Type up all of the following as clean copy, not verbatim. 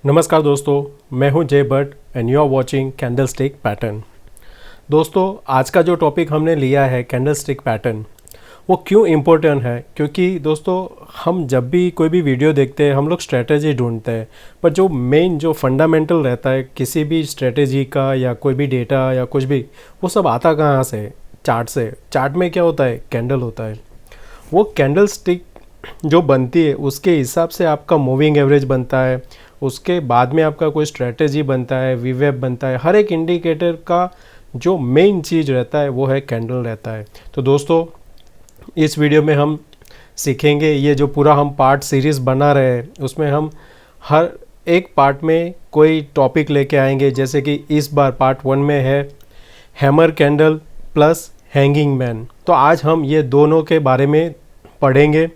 नमस्कार दोस्तों, मैं हूं Jay Bhatt and you are watching candlestick pattern. दोस्तों, आज का जो टॉपिक हमने लिया है कैंडलस्टिक पैटर्न, वो क्यों इम्पोर्टेंट है? क्योंकि दोस्तों, हम जब भी कोई भी वीडियो देखते हैं हम लोग स्ट्रेटेजी ढूंढते हैं, पर जो मेन जो फंडामेंटल रहता है किसी भी स्ट्रेटेजी का या कोई भी डेटा या कुछ भी, वो सब आता कहाँ से? चार्ट से। चार्ट में क्या होता है? कैंडल होता है। वो कैंडल स्टिक जो बनती है उसके हिसाब से आपका मूविंग एवरेज बनता है, उसके बाद में आपका कोई स्ट्रेटेजी बनता है, वीवेब बनता है। हर एक इंडिकेटर का जो मेन चीज़ रहता है वो है कैंडल रहता है। तो दोस्तों, इस वीडियो में हम सीखेंगे, ये जो पूरा हम पार्ट सीरीज़ बना रहे हैं उसमें हम हर एक पार्ट में कोई टॉपिक लेके आएंगे। जैसे कि इस बार पार्ट 1 में है hammer candle plus hanging man. तो आज हम ये दोनों के बारे में पढ़ेंगे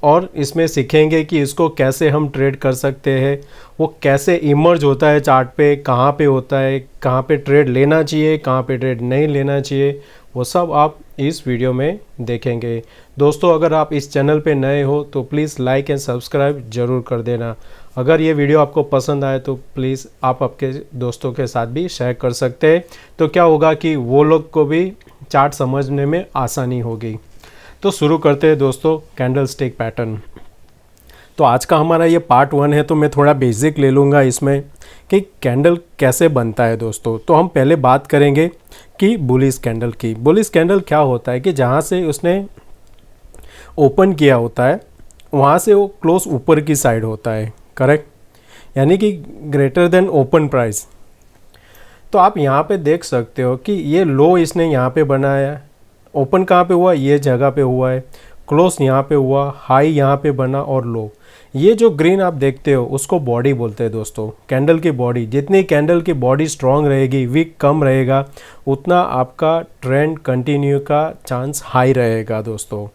और इसमें सीखेंगे कि इसको कैसे हम ट्रेड कर सकते हैं, वो कैसे इमर्ज होता है चार्ट पे, कहाँ पे होता है, कहाँ पे ट्रेड लेना चाहिए, कहाँ पे ट्रेड नहीं लेना चाहिए, वो सब आप इस वीडियो में देखेंगे। दोस्तों, अगर आप इस चैनल पे नए हो तो प्लीज़ लाइक एंड सब्सक्राइब ज़रूर कर देना। अगर ये वीडियो आपको पसंद आए तो प्लीज़ आप आपके दोस्तों के साथ भी शेयर कर सकते हैं। तो क्या होगा कि वो लोग को भी चार्ट समझने में आसानी होगी। तो शुरू करते हैं दोस्तों कैंडल स्टिक पैटर्न। तो आज का हमारा ये पार्ट 1 है, तो मैं थोड़ा बेसिक ले लूँगा इसमें कि कैंडल कैसे बनता है दोस्तों। तो हम पहले बात करेंगे कि बुलिश कैंडल की। बुलिश कैंडल क्या होता है कि जहाँ से उसने ओपन किया होता है वहाँ से वो क्लोज ऊपर की साइड होता है, करेक्ट, यानी कि ग्रेटर देन ओपन प्राइस। तो आप यहाँ पे देख सकते हो कि ये लो इसने यहाँ पे बनाया है, ओपन कहाँ पे हुआ? ये जगह पे हुआ है, क्लोज यहाँ पे हुआ, हाई यहाँ पे बना और लो। ये जो ग्रीन आप देखते हो उसको बॉडी बोलते हैं दोस्तों, कैंडल की बॉडी। जितनी कैंडल की बॉडी स्ट्रांग रहेगी, वीक कम रहेगा, उतना आपका ट्रेंड कंटिन्यू का चांस हाई रहेगा दोस्तों,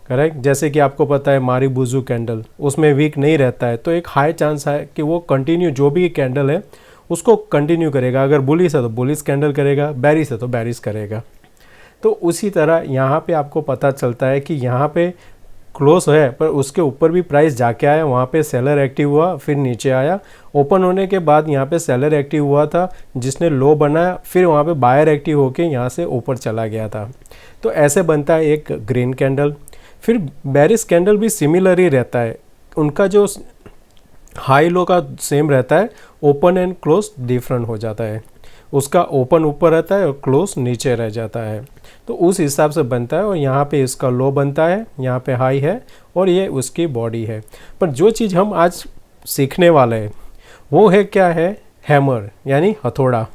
करेक्ट। जैसे कि आपको पता है मारीबुजू कैंडल, उसमें वीक नहीं रहता है, तो एक हाई चांस है कि वो कंटिन्यू जो भी कैंडल है उसको कंटिन्यू करेगा। अगर बुलिश है तो बुलिश कैंडल करेगा, बेरिश है तो बेरिश करेगा। तो उसी तरह यहाँ पे आपको पता चलता है कि यहाँ पे क्लोज है पर उसके ऊपर भी प्राइस जाके आया, वहाँ पे सेलर एक्टिव हुआ, फिर नीचे आया। ओपन होने के बाद यहाँ पे सेलर एक्टिव हुआ था जिसने लो बनाया, फिर वहाँ पे बायर एक्टिव होके यहाँ से ऊपर चला गया था। तो ऐसे बनता है एक ग्रीन कैंडल। फिर बेरिश कैंडल भी सिमिलर ही रहता है, उनका जो हाई लो का सेम रहता है, ओपन एंड क्लोज डिफरेंट हो जाता है। उसका ओपन ऊपर रहता है और क्लोज नीचे रह जाता है। तो उस हिसाब से बनता है। और यहाँ पे इसका लो बनता है, यहाँ पे हाई है और ये उसकी बॉडी है। पर जो चीज़ हम आज सीखने वाले हैं वो है क्या है? हैमर, यानी हथौड़ा।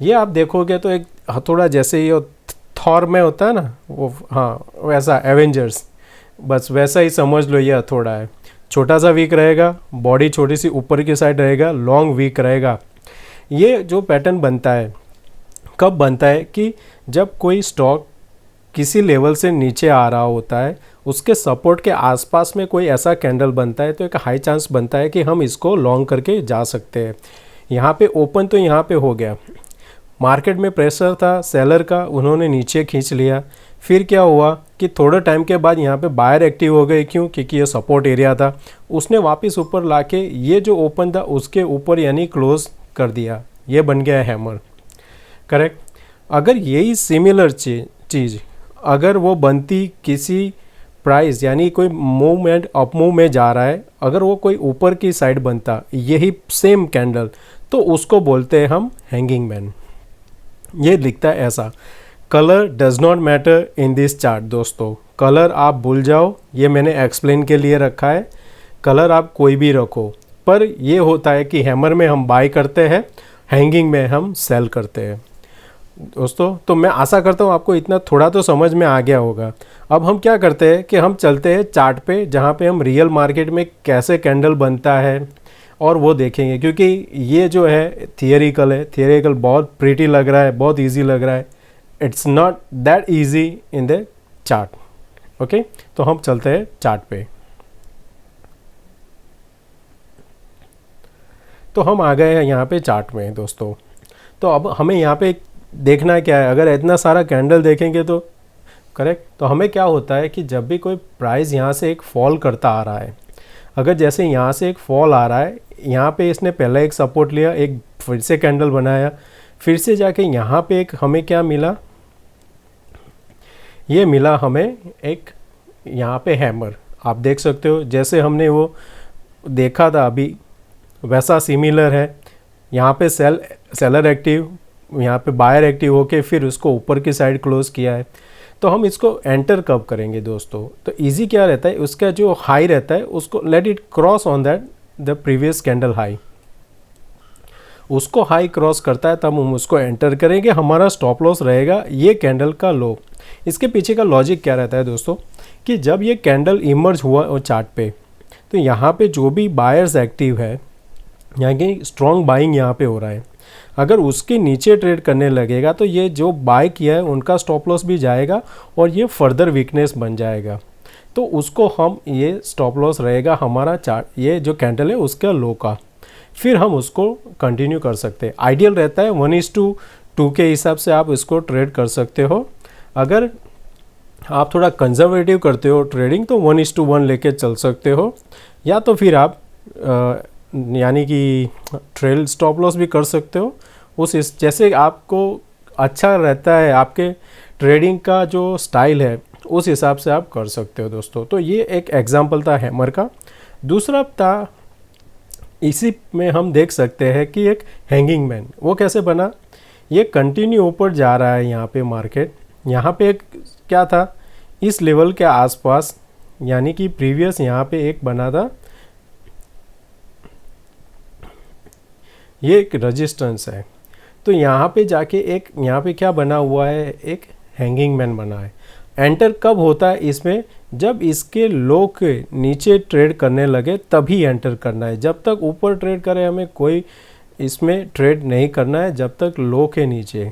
ये आप देखोगे तो एक हथौड़ा जैसे ये थॉर में होता है ना, वो हाँ वैसा, एवेंजर्स, बस वैसा ही समझ लो ये हथौड़ा है। छोटा सा वीक रहेगा, बॉडी छोटी सी ऊपर की साइड रहेगा, लॉन्ग वीक रहेगा। ये जो पैटर्न बनता है कब बनता है कि जब कोई स्टॉक किसी लेवल से नीचे आ रहा होता है, उसके सपोर्ट के आसपास में कोई ऐसा कैंडल बनता है, तो एक हाई चांस बनता है कि हम इसको लॉन्ग करके जा सकते हैं। यहाँ पे ओपन तो यहाँ पे हो गया, मार्केट में प्रेशर था सेलर का, उन्होंने नीचे खींच लिया। फिर क्या हुआ कि थोड़े टाइम के बाद यहाँ पे बायर एक्टिव हो गए। क्यों? क्योंकि ये सपोर्ट एरिया था, उसने वापस ऊपर लाके ये जो ओपन था उसके ऊपर यानी क्लोज कर दिया। ये बन गया हैमर, करेक्ट। अगर यही सिमिलर चीज़ अगर वो बनती किसी प्राइस, यानी कोई मूवमेंट अप मूव में जा रहा है, अगर वो कोई ऊपर की साइड बनता यही सेम कैंडल, तो उसको बोलते हैं हम हैंगिंग मैन। ये लिखता है ऐसा, colour does not matter in this chart. दोस्तों, कलर आप भूल जाओ, ये मैंने एक्सप्लेन के लिए रखा है। कलर आप कोई भी रखो, पर ये होता है कि हैमर में हम बाय करते हैं, हैंगिंग में हम सेल करते हैं दोस्तों। तो मैं आशा करता हूँ आपको इतना थोड़ा तो समझ में आ गया होगा। अब हम क्या करते हैं कि हम चलते हैं चार्ट पे, जहाँ पे हम रियल मार्केट में कैसे कैंडल बनता है और वो देखेंगे। क्योंकि ये जो है थियरिकल है, थियरिकल बहुत प्रीटी लग रहा है, बहुत ईजी लग रहा है। It's not that easy in the chart, okay. तो हम चलते हैं चार्ट पे। तो हम आ गए हैं यहाँ पे चार्ट में दोस्तों। तो अब हमें यहाँ पे देखना क्या है, अगर इतना सारा कैंडल देखेंगे तो करेक्ट, तो हमें क्या होता है कि जब भी कोई प्राइस यहाँ से एक फॉल करता आ रहा है, अगर जैसे यहाँ से एक फॉल आ रहा है, यहाँ पे इसने पहले एक सपोर्ट लिया, एक फिर से कैंडल बनाया, फिर से जाके यहाँ पे एक हमें क्या मिला, ये मिला हमें एक यहाँ पे हैमर। आप देख सकते हो जैसे हमने वो देखा था अभी वैसा सिमिलर है। यहाँ पे सेलर एक्टिव, यहाँ पे बायर एक्टिव होके फिर उसको ऊपर की साइड क्लोज किया है। तो हम इसको एंटर कब करेंगे दोस्तों? तो इजी क्या रहता है, उसका जो हाई रहता है उसको let it cross on that the previous candle high, उसको हाई क्रॉस करता है तब हम उसको एंटर करेंगे। हमारा स्टॉप लॉस रहेगा ये कैंडल का लो। इसके पीछे का लॉजिक क्या रहता है दोस्तों, कि जब ये कैंडल इमर्ज हुआ और चार्ट पे, तो यहाँ पे जो भी बायर्स एक्टिव है, यहाँ की स्ट्रॉन्ग बाइंग यहाँ पे हो रहा है, अगर उसके नीचे ट्रेड करने लगेगा तो ये जो बाय किया है उनका स्टॉप लॉस भी जाएगा और ये फर्दर वीकनेस बन जाएगा। तो उसको हम, ये स्टॉप लॉस रहेगा हमारा चार्ट, ये जो कैंडल है उसका लो का, फिर हम उसको कंटिन्यू कर सकते हैं। आइडियल रहता है 1:2 के हिसाब से आप इसको ट्रेड कर सकते हो। अगर आप थोड़ा कंजर्वेटिव करते हो ट्रेडिंग तो 1:1 लेके चल सकते हो, या तो फिर आप यानी कि ट्रेल स्टॉप लॉस भी कर सकते हो। जैसे आपको अच्छा रहता है, आपके ट्रेडिंग का जो स्टाइल है उस हिसाब से आप कर सकते हो दोस्तों। तो ये एक एग्जांपल था हैमर का। दूसरा था, इसी में हम देख सकते हैं कि एक हैंगिंग मैन, वो कैसे बना, ये कंटिन्यू ऊपर जा रहा है यहाँ पे मार्केट। यहाँ पे एक क्या था, इस लेवल के आसपास, यानी कि प्रीवियस यहाँ पे एक बना था, ये एक रेजिस्टेंस है। तो यहाँ पे जाके एक यहाँ पे क्या बना हुआ है, एक हैंगिंग मैन बना है। एंटर कब होता है इसमें, जब इसके लो के नीचे ट्रेड करने लगे तभी एंटर करना है। जब तक ऊपर ट्रेड करे हमें कोई इसमें ट्रेड नहीं करना है, जब तक लो के नीचे।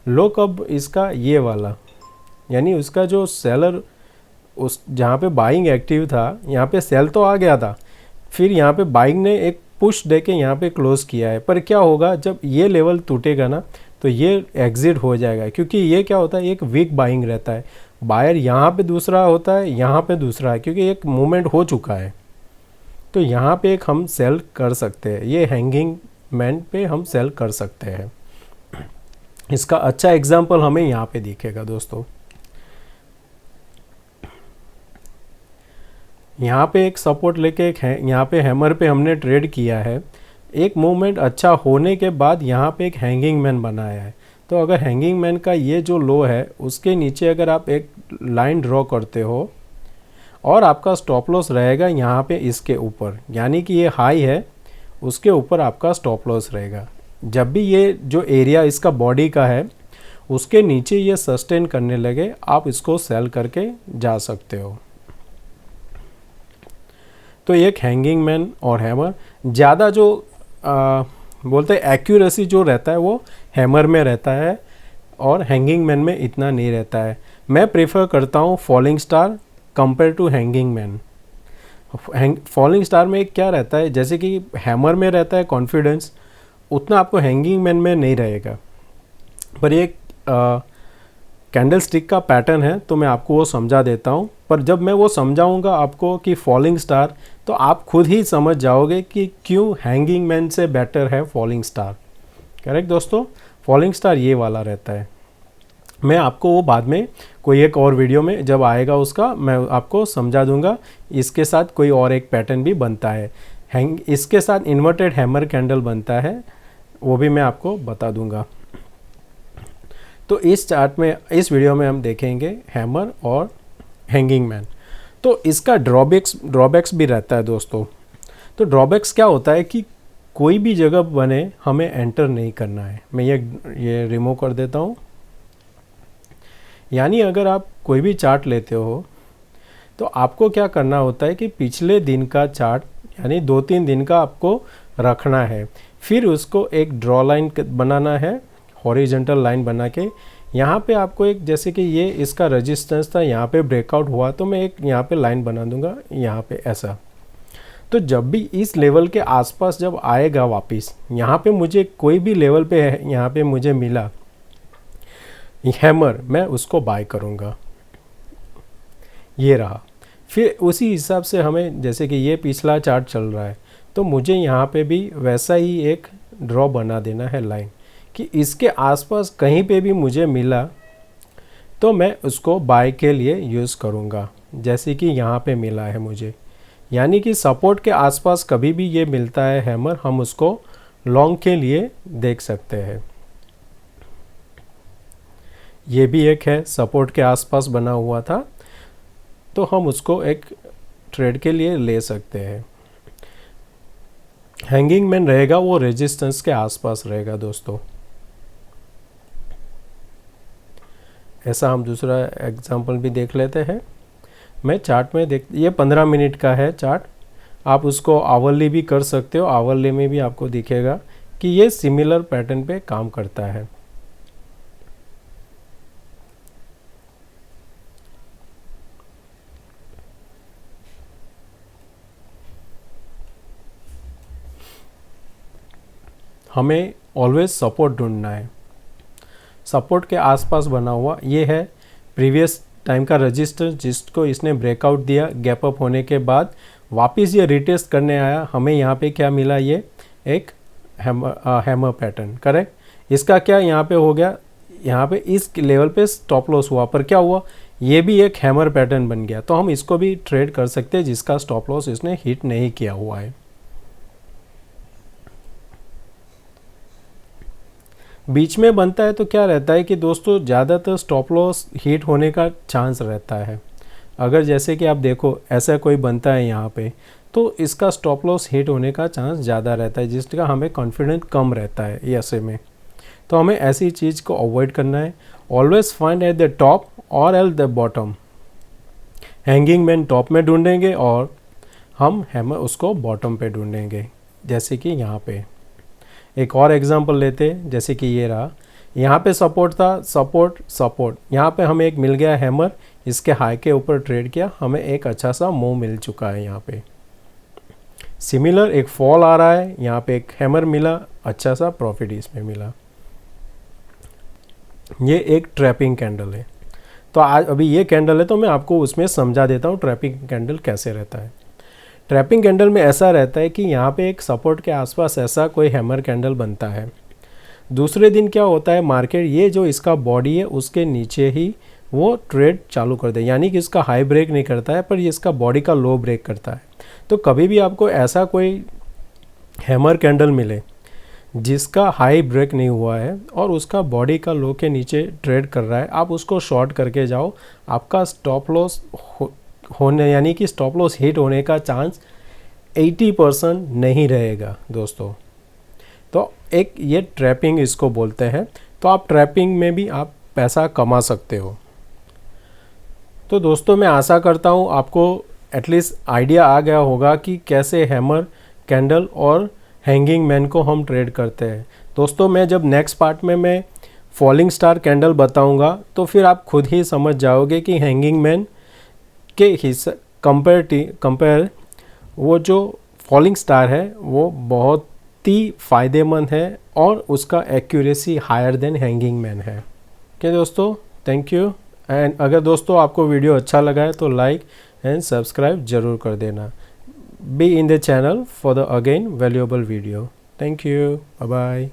लो कब इसका, ये वाला, यानी उसका जो सेलर, उस जहाँ पे बाइंग एक्टिव था यहाँ पे सेल तो आ गया था, फिर यहाँ पे बाइंग ने एक पुश देके यहाँ पे क्लोज किया है। पर क्या होगा, जब ये लेवल टूटेगा ना तो ये एग्जिट हो जाएगा, क्योंकि ये क्या होता है, एक वीक बाइंग रहता है। बायर यहाँ पे दूसरा होता है, यहाँ पे दूसरा है, क्योंकि एक मूवमेंट हो चुका है। तो यहाँ पे एक हम सेल कर सकते हैं, ये हैंगिंग मैन पे हम सेल कर सकते हैं। इसका अच्छा एग्जाम्पल हमें यहाँ पे दिखेगा दोस्तों। यहाँ पे एक सपोर्ट लेके एक यहाँ पे हैमर पे हमने ट्रेड किया है। एक मूवमेंट अच्छा होने के बाद यहाँ पे एक हैंगिंग मैन बनाया है। तो अगर हैंगिंग मैन का ये जो लो है उसके नीचे अगर आप एक लाइन ड्रॉ करते हो और आपका स्टॉप लॉस रहेगा यहाँ पे इसके ऊपर, यानी कि ये हाई है उसके ऊपर आपका स्टॉप लॉस रहेगा। जब भी ये जो एरिया इसका बॉडी का है उसके नीचे ये सस्टेन करने लगे, आप इसको सेल करके जा सकते हो। तो एक हैंगिंग मैन और हैमर, ज़्यादा जो बोलते हैं एक्यूरेसी जो रहता है वो हैमर में रहता है और हैंगिंग मैन में इतना नहीं रहता है। मैं प्रेफर करता हूँ falling star compare to hanging man. Falling star में क्या रहता है, जैसे कि हैमर में रहता है कॉन्फिडेंस, उतना आपको हैंगिंग मैन में नहीं रहेगा। पर ये कैंडल स्टिक का पैटर्न है तो मैं आपको वो समझा देता हूँ। पर जब मैं वो समझाऊंगा आपको कि फॉलिंग स्टार, तो आप खुद ही समझ जाओगे कि क्यों हैंगिंग मैन से बेटर है फॉलिंग स्टार। करेक्ट दोस्तों, फॉलिंग स्टार ये वाला रहता है। मैं आपको वो बाद में कोई एक और वीडियो में जब आएगा उसका मैं आपको समझा दूंगा। इसके साथ कोई और एक पैटर्न भी बनता है, इसके साथ इन्वर्टेड हैमर कैंडल बनता है, वो भी मैं आपको बता दूंगा। तो इस चार्ट में, इस वीडियो में हम देखेंगे हैमर और हैंगिंग मैन। तो इसका ड्रॉबैक्स भी रहता है दोस्तों। तो ड्रॉबैक्स क्या होता है कि कोई भी जगह बने हमें एंटर नहीं करना है। मैं ये रिमूव कर देता हूँ। यानी अगर आप कोई भी चार्ट लेते हो तो आपको क्या करना होता है कि पिछले दिन का चार्ट यानी 2-3 दिन का आपको रखना है, फिर उसको एक ड्रॉ लाइन बनाना है, हॉरिजॉन्टल लाइन बना के। यहाँ पे आपको एक, जैसे कि ये इसका रेजिस्टेंस था, यहाँ पे ब्रेकआउट हुआ तो मैं एक यहाँ पे लाइन बना दूंगा यहाँ पे ऐसा। तो जब भी इस लेवल के आसपास जब आएगा वापस, यहाँ पे मुझे कोई भी लेवल पे है, यहाँ पे मुझे मिला हैमर, मैं उसको बाय करूँगा। ये रहा। फिर उसी हिसाब से हमें, जैसे कि ये पिछला चार्ट चल रहा है, तो मुझे यहाँ पे भी वैसा ही एक ड्रॉ बना देना है लाइन, कि इसके आसपास कहीं पे भी मुझे मिला तो मैं उसको बाय के लिए यूज़ करूँगा, जैसे कि यहाँ पे मिला है मुझे। यानी कि सपोर्ट के आसपास कभी भी ये मिलता है हैमर, हम उसको लॉन्ग के लिए देख सकते हैं। ये भी एक है, सपोर्ट के आसपास बना हुआ था, तो हम उसको एक ट्रेड के लिए ले सकते हैं। हैंगिंग मैन रहेगा वो रेजिस्टेंस के आसपास रहेगा दोस्तों। ऐसा हम दूसरा एग्जांपल भी देख लेते हैं। मैं चार्ट में ये 15 मिनट का है चार्ट, आप उसको आवरली भी कर सकते हो। आवरली में भी आपको दिखेगा कि ये सिमिलर पैटर्न पे काम करता है। हमें ऑलवेज सपोर्ट ढूंढना है। सपोर्ट के आसपास बना हुआ ये है प्रीवियस टाइम का रजिस्टर, जिसको इसने ब्रेकआउट दिया गैप अप होने के बाद, वापस ये रिटेस्ट करने आया। हमें यहाँ पे क्या मिला, ये एक हैमर पैटर्न, करेक्ट। इसका क्या यहाँ पे हो गया, यहाँ पे इस लेवल पे स्टॉप लॉस हुआ, पर क्या हुआ, ये भी एक हैमर पैटर्न बन गया। तो हम इसको भी ट्रेड कर सकते हैं जिसका स्टॉप लॉस इसने हिट नहीं किया हुआ है। बीच में बनता है तो क्या रहता है कि दोस्तों ज़्यादातर स्टॉप लॉस हिट होने का चांस रहता है। अगर जैसे कि आप देखो ऐसा कोई बनता है यहाँ पे, तो इसका स्टॉप लॉस हिट होने का चांस ज़्यादा रहता है, जिसका हमें कॉन्फिडेंस कम रहता है ऐसे में। तो हमें ऐसी चीज़ को अवॉइड करना है। Always find at the top और at the bottom. Hanging man top में ढूंढेंगे और हम हैमर उसको बॉटम पे ढूंढेंगे, जैसे कि यहाँ पे। एक और एग्जांपल लेते हैं, जैसे कि ये रहा, यहाँ पे सपोर्ट था, सपोर्ट, यहाँ पे हमें एक मिल गया हैमर, इसके हाई के ऊपर ट्रेड किया, हमें एक अच्छा सा मूव मिल चुका है। यहाँ पे सिमिलर एक फॉल आ रहा है, यहाँ पे एक हैमर मिला, अच्छा सा प्रॉफिट इसमें मिला। ये एक ट्रैपिंग कैंडल है। तो आज अभी ये कैंडल है तो मैं आपको उसमें समझा देता हूँ ट्रैपिंग कैंडल कैसे रहता है। ट्रैपिंग कैंडल में ऐसा रहता है कि यहाँ पे एक सपोर्ट के आसपास ऐसा कोई हैमर कैंडल बनता है। दूसरे दिन क्या होता है, मार्केट ये जो इसका बॉडी है उसके नीचे ही वो ट्रेड चालू कर दे, यानी कि इसका हाई ब्रेक नहीं करता है, पर ये इसका बॉडी का लो ब्रेक करता है। तो कभी भी आपको ऐसा कोई हैमर कैंडल मिले जिसका हाई ब्रेक नहीं हुआ है और उसका बॉडी का लो के नीचे ट्रेड कर रहा है, आप उसको शॉर्ट करके जाओ। आपका स्टॉप लॉस होने, यानी कि स्टॉप लॉस हिट होने का चांस 80% नहीं रहेगा दोस्तों। तो एक ये ट्रैपिंग इसको बोलते हैं। तो आप ट्रैपिंग में भी आप पैसा कमा सकते हो। तो दोस्तों मैं आशा करता हूँ आपको एटलीस्ट आइडिया आ गया होगा कि कैसे हैमर कैंडल और हैंगिंग मैन को हम ट्रेड करते हैं। दोस्तों मैं जब नेक्स्ट पार्ट में मैं फॉलिंग स्टार कैंडल बताऊंगा तो फिर आप खुद ही समझ जाओगे कि हैंगिंग मैन के हिस्सा कंपेयर वो जो फॉलिंग स्टार है वो बहुत ही फ़ायदेमंद है और उसका accuracy higher than hanging man है। ओके दोस्तों, थैंक यू। एंड अगर दोस्तों आपको वीडियो अच्छा लगा है तो लाइक एंड सब्सक्राइब ज़रूर कर देना। Be in the channel for the again valuable video. Thank you, bye bye.